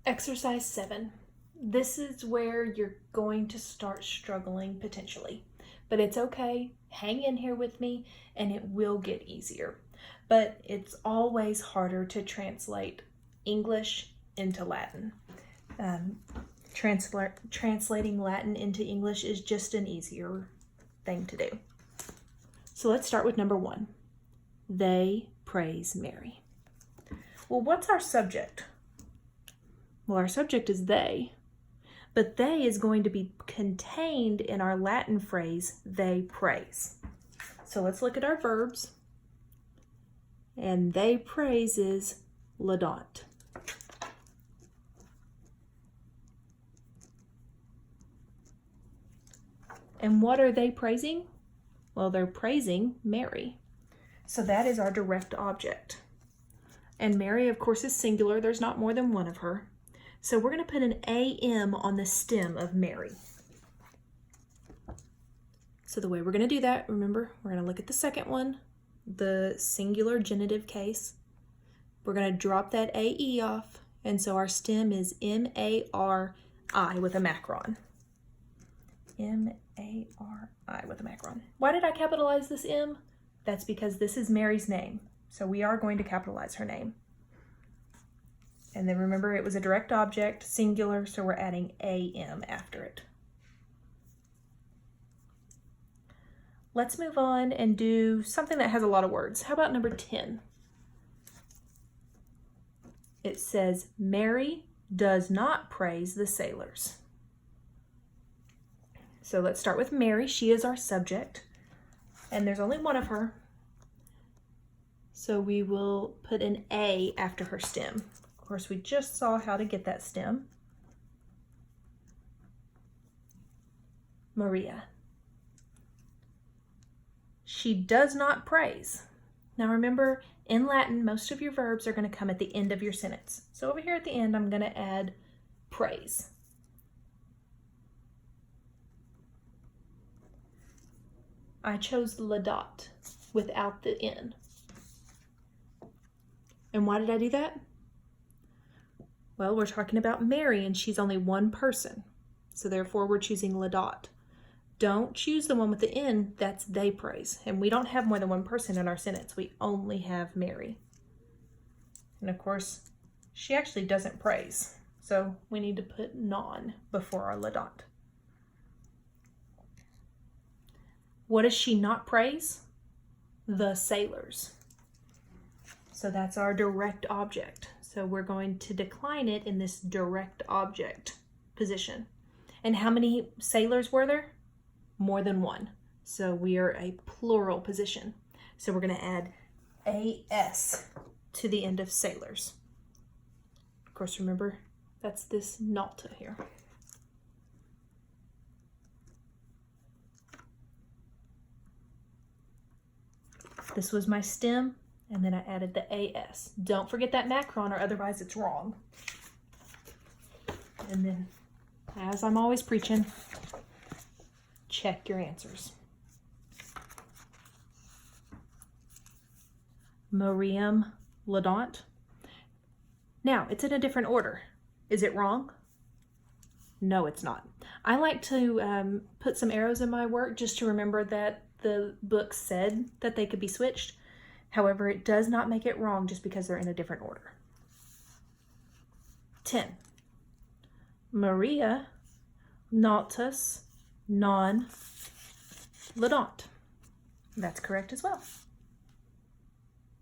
Exercise 7. This is where you're going to start struggling potentially, but it's okay. Hang in here with me and it will get easier. But it's always harder to translate English into Latin. Translating Latin into English is just an easier thing to do. So let's start with number 1. They praise Mary. Well, what's our subject? Well, our subject is they, but they is going to be contained in our Latin phrase, they praise. So let's look at our verbs. And they praise is laudant. And what are they praising? Well, they're praising Mary. So that is our direct object. And Mary, of course, is singular. There's not more than one of her. So we're going to put an AM on the stem of Mary. So the way we're going to do that, remember, we're going to look at the second one, the singular genitive case. We're going to drop that AE off, and so our stem is M-A-R-I with a macron. M-A-R-I with a macron. Why did I capitalize this M? That's because this is Mary's name. So we are going to capitalize her name. And then remember, it was a direct object, singular, so we're adding AM after it. Let's move on and do something that has a lot of words. How about number 10? It says, Mary does not praise the sailors. So let's start with Mary. She is our subject, and there's only one of her. So we will put an A after her stem. Of course, we just saw how to get that stem. Maria. She does not praise. Now remember, in Latin, most of your verbs are going to come at the end of your sentence. So over here at the end, I'm going to add praise. I chose laudate without the N. And why did I do that? Well, we're talking about Mary, and she's only one person. So therefore, we're choosing laudate. Don't choose the one with the N, that's they praise. And we don't have more than one person in our sentence. We only have Mary. And of course, she actually doesn't praise. So we need to put non before our laudate. What does she not praise? The sailors. So that's our direct object. So we're going to decline it in this direct object position. And how many sailors were there? More than one. So we are a plural position. So we're going to add AS to the end of sailors. Of course, remember, that's this nalta here. This was my stem. And then I added the AS. Don't forget that macron or otherwise it's wrong. And then, as I'm always preaching, check your answers. Mariam laudant. Now, it's in a different order. Is it wrong? No, it's not. I like to put some arrows in my work just to remember that the book said that they could be switched. However, it does not make it wrong just because they're in a different order. 10. Maria naltus non laudant. That's correct as well.